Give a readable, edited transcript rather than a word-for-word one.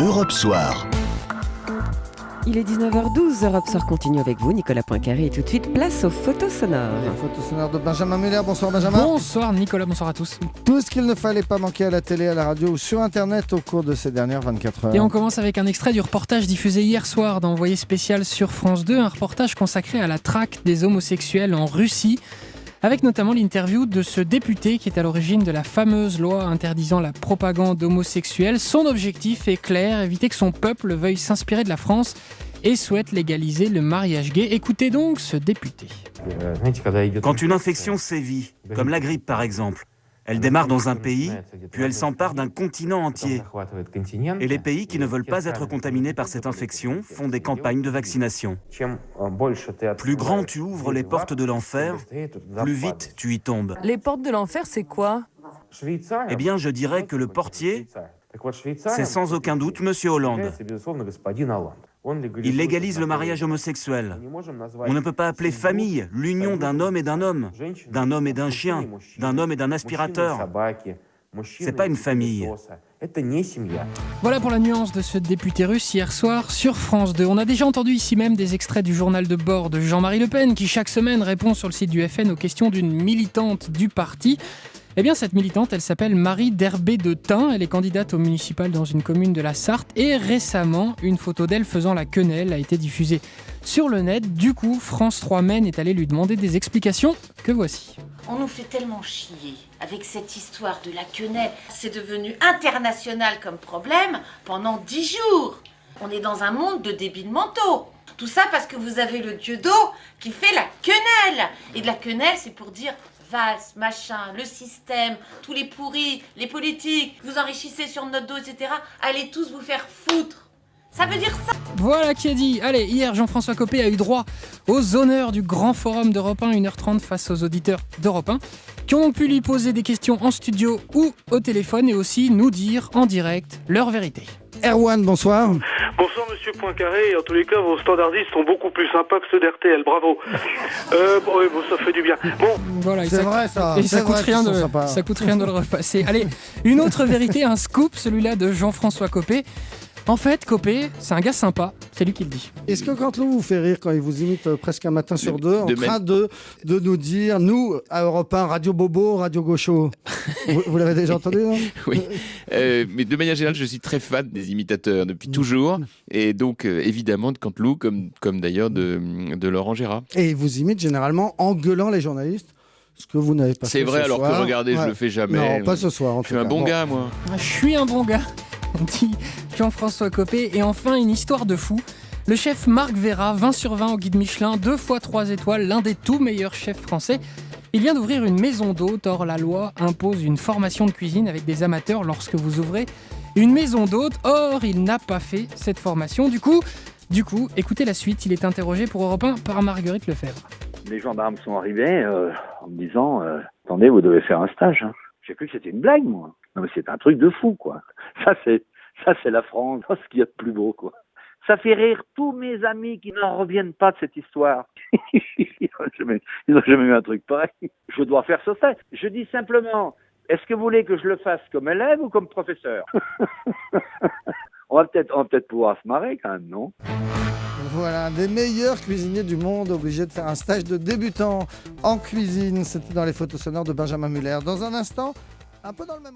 Europe Soir. Il est 19h12, Europe Soir continue avec vous, Nicolas Poincaré, et tout de suite, place aux photos sonores. Les photos sonores de Benjamin Muller. Bonsoir Benjamin. Bonsoir Nicolas, bonsoir à tous. Tout ce qu'il ne fallait pas manquer à la télé, à la radio ou sur Internet au cours de ces dernières 24 heures. Et on commence avec un extrait du reportage diffusé hier soir dans Envoyé spécial sur France 2, un reportage consacré à la traque des homosexuels en Russie, avec notamment l'interview de ce député qui est à l'origine de la fameuse loi interdisant la propagande homosexuelle. Son objectif est clair, éviter que son peuple veuille s'inspirer de la France et souhaite légaliser le mariage gay. Écoutez donc ce député. Quand une infection sévit, comme la grippe par exemple, elle démarre dans un pays, puis elle s'empare d'un continent entier. Et les pays qui ne veulent pas être contaminés par cette infection font des campagnes de vaccination. Plus grand tu ouvres les portes de l'enfer, plus vite tu y tombes. Les portes de l'enfer, c'est quoi ? Eh bien, je dirais que le portier, c'est sans aucun doute Monsieur Hollande. Il légalise le mariage homosexuel. On ne peut pas appeler famille l'union d'un homme et d'un chien, d'un homme et d'un aspirateur. C'est pas une famille. Voilà pour la nuance de ce député russe hier soir sur France 2. On a déjà entendu ici même des extraits du journal de bord de Jean-Marie Le Pen qui chaque semaine répond sur le site du FN aux questions d'une militante du parti. Eh bien, cette militante, elle s'appelle Marie Derbé de Tain. Elle est candidate au municipal dans une commune de la Sarthe. Et récemment, une photo d'elle faisant la quenelle a été diffusée sur le net. Du coup, France 3 Maine est allée lui demander des explications que voici. On nous fait tellement chier avec cette histoire de la quenelle. C'est devenu international comme problème pendant 10 jours. On est dans un monde de débiles mentaux. Tout ça parce que vous avez le dieu d'eau qui fait la quenelle. Et de la quenelle, c'est pour dire valse, machin, le système, tous les pourris, les politiques, vous enrichissez sur notre dos, etc. Allez tous vous faire foutre. Ça veut dire ça. Voilà qui est dit. Allez, hier, Jean-François Copé a eu droit aux honneurs du grand forum d'Europe 1, 1h30 face aux auditeurs d'Europe 1, qui ont pu lui poser des questions en studio ou au téléphone et aussi nous dire en direct leur vérité. Erwan, bonsoir. Bonsoir Monsieur Poincaré, en tous les cas vos standardistes sont beaucoup plus sympas que ceux d'RTL, bravo. Ça fait du bien. Bon. Voilà, c'est vrai ça. Et ça coûte rien de le repasser. Allez, une autre vérité, un scoop, celui-là de Jean-François Copé. En fait, Copé, c'est un gars sympa, c'est lui qui le dit. Est-ce que Canteloup vous fait rire quand il vous imite presque un matin sur deux, en train de nous dire, nous, à Europe 1, Radio Bobo, Radio Gaucho. Vous l'avez déjà entendu, non ? Oui, mais de manière générale, je suis très fan des imitateurs depuis toujours, et donc évidemment de Canteloup, comme d'ailleurs de Laurent Gérard. Et il vous imite généralement en gueulant les journalistes, ce que vous n'avez pas fait ce soir. C'est vrai, alors que regardez, je le fais jamais. Non, pas ce soir en tout cas. Je suis un bon gars, moi. Je suis un bon gars, dit Jean-François Copé. Et enfin, une histoire de fou. Le chef Marc Vera, 20 sur 20 au guide Michelin, 2 fois 3 étoiles, l'un des tout meilleurs chefs français. Il vient d'ouvrir une maison d'hôtes. Or, la loi impose une formation de cuisine avec des amateurs lorsque vous ouvrez une maison d'hôtes. Or, il n'a pas fait cette formation. Du coup, écoutez la suite. Il est interrogé pour Europe 1 par Marguerite Lefebvre. Les gendarmes sont arrivés en me disant « Attendez, vous devez faire un stage. Hein. » J'ai cru que c'était une blague, moi. Non, mais c'est un truc de fou, quoi. Ça, c'est la France. Oh, ce qu'il y a de plus beau, quoi. Ça fait rire tous mes amis qui n'en reviennent pas de cette histoire. Ils n'ont jamais eu un truc pareil. Je dois faire ce stage. Je dis simplement, est-ce que vous voulez que je le fasse comme élève ou comme professeur? On va peut-être pouvoir se marrer quand même, non? Voilà, des meilleurs cuisiniers du monde obligés de faire un stage de débutant en cuisine. C'était dans les photos sonores de Benjamin Muller. Dans un instant, un peu dans le même